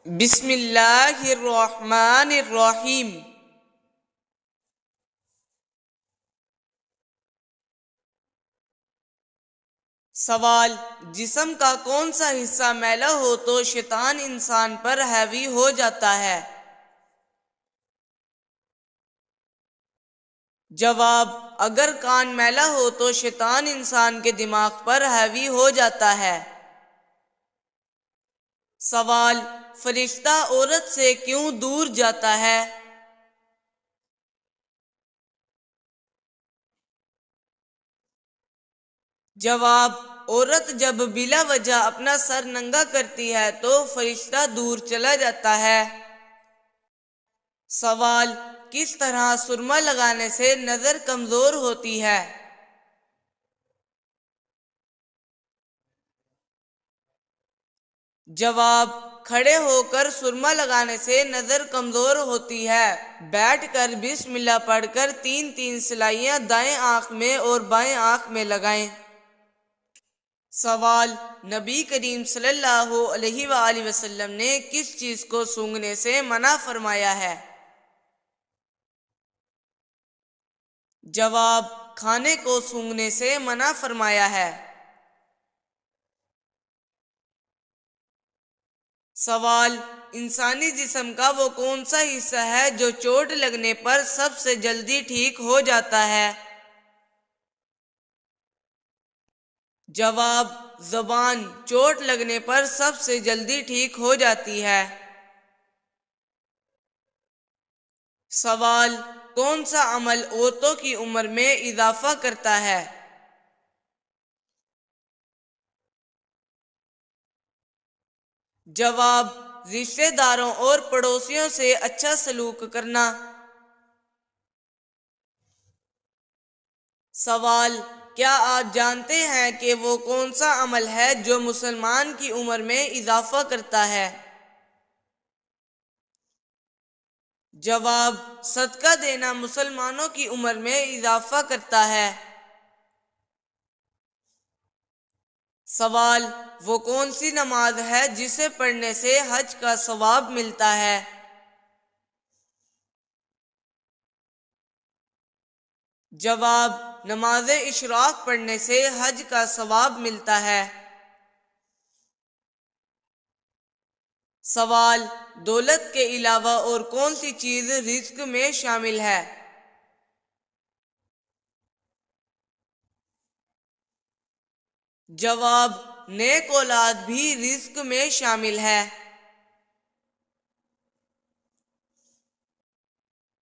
بسم اللہ الرحمن الرحیم۔ سوال: جسم کا کون سا حصہ میلا ہو تو شیطان انسان پر حاوی ہو جاتا ہے؟ جواب: اگر کان میلا ہو تو شیطان انسان کے دماغ پر حاوی ہو جاتا ہے۔ سوال: فرشتہ عورت سے کیوں دور جاتا ہے؟ جواب: عورت جب بلا وجہ اپنا سر ننگا کرتی ہے تو فرشتہ دور چلا جاتا ہے۔ سوال: کس طرح سرما لگانے سے نظر کمزور ہوتی ہے؟ جواب: کھڑے ہو کر سرما لگانے سے نظر کمزور ہوتی ہے۔ بیٹھ کر بسم اللہ پڑھ کر 3 سلائیاں دائیں آنکھ میں اور بائیں آنکھ میں لگائیں۔ سوال: نبی کریم صلی اللہ علیہ وآلہ وسلم نے کس چیز کو سونگھنے سے منع فرمایا ہے؟ جواب: کھانے کو سونگھنے سے منع فرمایا ہے۔ سوال: انسانی جسم کا وہ کون سا حصہ ہے جو چوٹ لگنے پر سب سے جلدی ٹھیک ہو جاتا ہے؟ جواب: زبان چوٹ لگنے پر سب سے جلدی ٹھیک ہو جاتی ہے۔ سوال: کون سا عمل عورتوں کی عمر میں اضافہ کرتا ہے؟ جواب: رشتہ داروں اور پڑوسیوں سے اچھا سلوک کرنا۔ سوال: کیا آپ جانتے ہیں کہ وہ کون سا عمل ہے جو مسلمان کی عمر میں اضافہ کرتا ہے؟ جواب: صدقہ دینا مسلمانوں کی عمر میں اضافہ کرتا ہے۔ سوال: وہ کون سی نماز ہے جسے پڑھنے سے حج کا ثواب ملتا ہے؟ جواب: نماز اشراق پڑھنے سے حج کا ثواب ملتا ہے۔ سوال: دولت کے علاوہ اور کون سی چیز رزق میں شامل ہے؟ جواب: نیک اولاد بھی رزق میں شامل ہے۔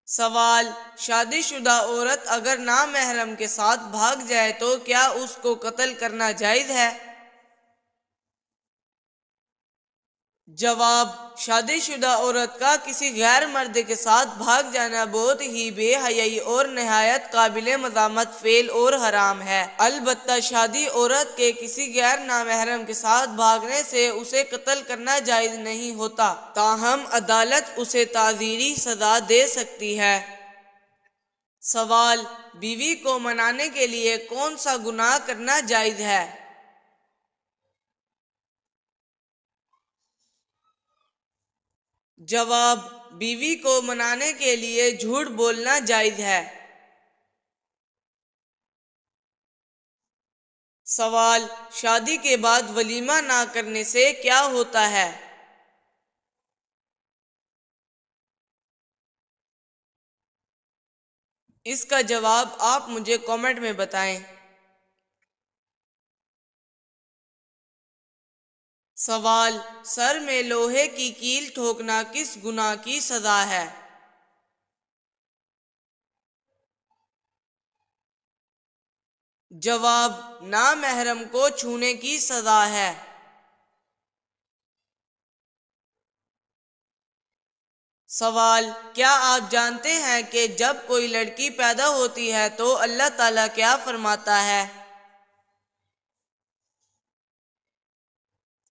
سوال: شادی شدہ عورت اگر نامحرم کے ساتھ بھاگ جائے تو کیا اس کو قتل کرنا جائز ہے؟ جواب: شادی شدہ عورت کا کسی غیر مرد کے ساتھ بھاگ جانا بہت ہی بے حیائی اور نہایت قابل مذمت فعل اور حرام ہے۔ البتہ شادی عورت کے کسی غیر نامحرم کے ساتھ بھاگنے سے اسے قتل کرنا جائز نہیں ہوتا، تاہم عدالت اسے تعزیری سزا دے سکتی ہے۔ سوال: بیوی کو منانے کے لیے کون سا گناہ کرنا جائز ہے؟ جواب: بیوی کو منانے کے لیے جھوٹ بولنا جائز ہے۔ سوال: شادی کے بعد ولیمہ نہ کرنے سے کیا ہوتا ہے؟ اس کا جواب آپ مجھے کامنٹ میں بتائیں۔ سوال: سر میں لوہے کی کیل ٹھوکنا کس گناہ کی سزا ہے؟ جواب: نامحرم کو چھونے کی سزا ہے۔ سوال: کیا آپ جانتے ہیں کہ جب کوئی لڑکی پیدا ہوتی ہے تو اللہ تعالیٰ کیا فرماتا ہے؟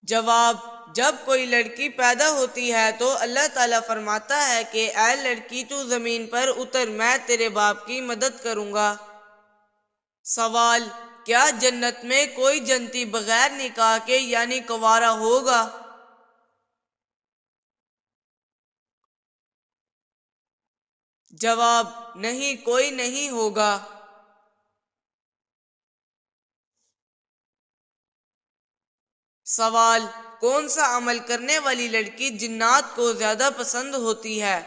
جواب: جب کوئی لڑکی پیدا ہوتی ہے تو اللہ تعالیٰ فرماتا ہے کہ اے لڑکی تو زمین پر اتر، میں تیرے باپ کی مدد کروں گا۔ سوال: کیا جنت میں کوئی جنتی بغیر نکاح کے یعنی کنوارا ہوگا؟ جواب: نہیں، کوئی نہیں ہوگا۔ سوال: کون سا عمل کرنے والی لڑکی جنات کو زیادہ پسند ہوتی ہے؟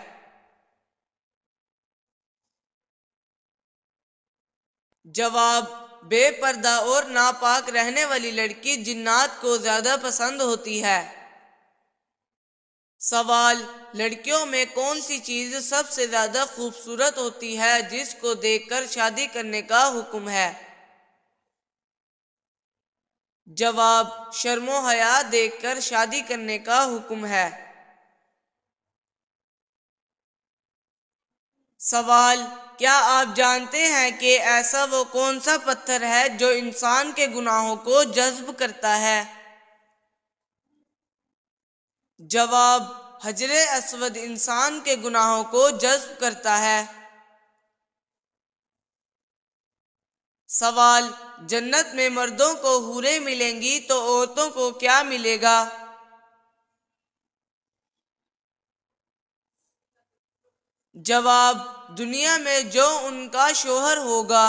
جواب: بے پردہ اور ناپاک رہنے والی لڑکی جنات کو زیادہ پسند ہوتی ہے۔ سوال: لڑکیوں میں کون سی چیز سب سے زیادہ خوبصورت ہوتی ہے جس کو دیکھ کر شادی کرنے کا حکم ہے؟ جواب: شرم و حیا دیکھ کر شادی کرنے کا حکم ہے۔ سوال: کیا آپ جانتے ہیں کہ ایسا وہ کون سا پتھر ہے جو انسان کے گناہوں کو جذب کرتا ہے؟ جواب: حجر اسود انسان کے گناہوں کو جذب کرتا ہے۔ سوال: جنت میں مردوں کو حوریں ملیں گی تو عورتوں کو کیا ملے گا؟ جواب: دنیا میں جو ان کا شوہر ہوگا۔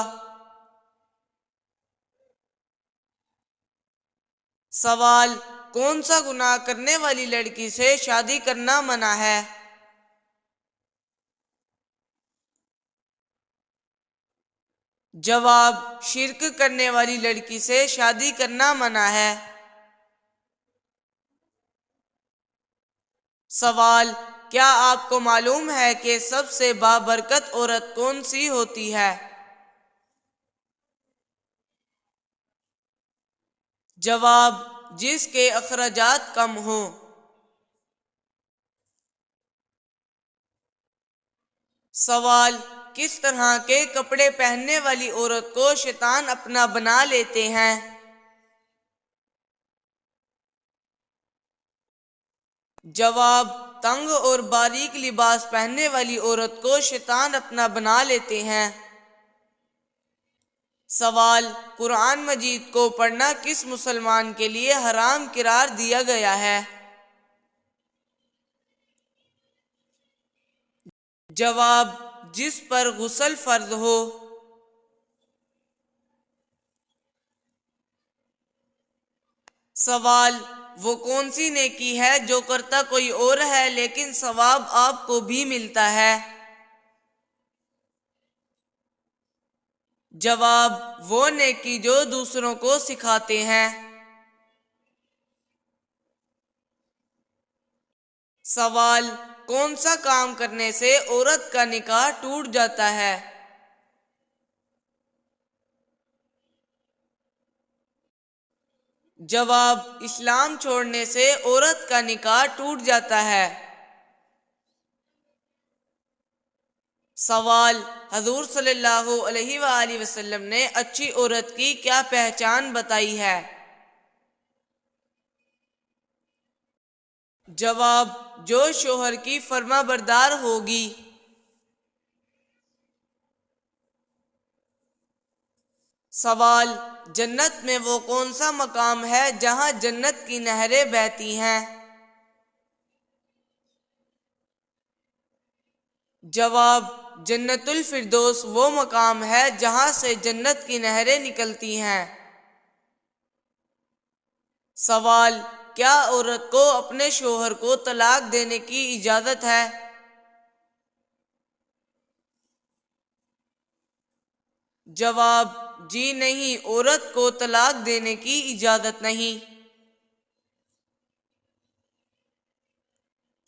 سوال: کون سا گناہ کرنے والی لڑکی سے شادی کرنا منع ہے؟ جواب: شرک کرنے والی لڑکی سے شادی کرنا منع ہے۔ سوال: کیا آپ کو معلوم ہے کہ سب سے بابرکت عورت کون سی ہوتی ہے؟ جواب: جس کے اخراجات کم ہوں۔ سوال: کس طرح کے کپڑے پہننے والی عورت کو شیطان اپنا بنا لیتے ہیں؟ جواب: تنگ اور باریک لباس پہننے والی عورت کو شیطان اپنا بنا لیتے ہیں۔ سوال: قرآن مجید کو پڑھنا کس مسلمان کے لیے حرام قرار دیا گیا ہے؟ جواب: جس پر غسل فرض ہو۔ سوال: وہ کون سی نیکی ہے جو کرتا کوئی اور ہے لیکن ثواب آپ کو بھی ملتا ہے؟ جواب: وہ نیکی جو دوسروں کو سکھاتے ہیں۔ سوال: کون سا کام کرنے سے عورت کا نکاح ٹوٹ جاتا ہے؟ جواب: اسلام چھوڑنے سے عورت کا نکاح ٹوٹ جاتا ہے۔ سوال: حضور صلی اللہ علیہ وآلہ وسلم نے اچھی عورت کی کیا پہچان بتائی ہے؟ جواب: جو شوہر کی فرما بردار ہوگی۔ سوال: جنت میں وہ کون سا مقام ہے جہاں جنت کی نہریں بہتی ہیں؟ جواب: جنت الفردوس وہ مقام ہے جہاں سے جنت کی نہریں نکلتی ہیں۔ سوال: کیا عورت کو اپنے شوہر کو طلاق دینے کی اجازت ہے؟ جواب: جی نہیں، عورت کو طلاق دینے کی اجازت نہیں۔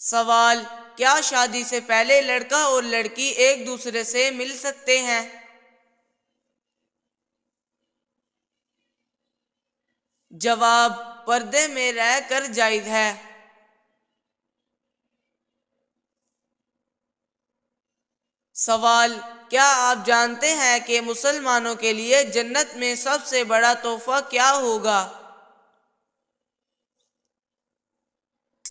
سوال: کیا شادی سے پہلے لڑکا اور لڑکی ایک دوسرے سے مل سکتے ہیں؟ جواب: پردے میں رہ کر جائز ہے۔ سوال: کیا آپ جانتے ہیں کہ مسلمانوں کے لیے جنت میں سب سے بڑا تحفہ کیا ہوگا؟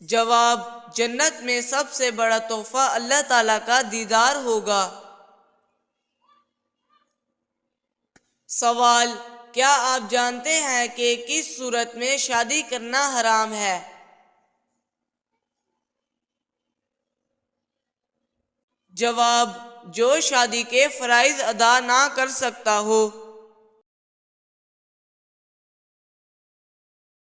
جواب: جنت میں سب سے بڑا تحفہ اللہ تعالیٰ کا دیدار ہوگا۔ سوال: کیا آپ جانتے ہیں کہ کس صورت میں شادی کرنا حرام ہے؟ جواب: جو شادی کے فرائض ادا نہ کر سکتا ہو۔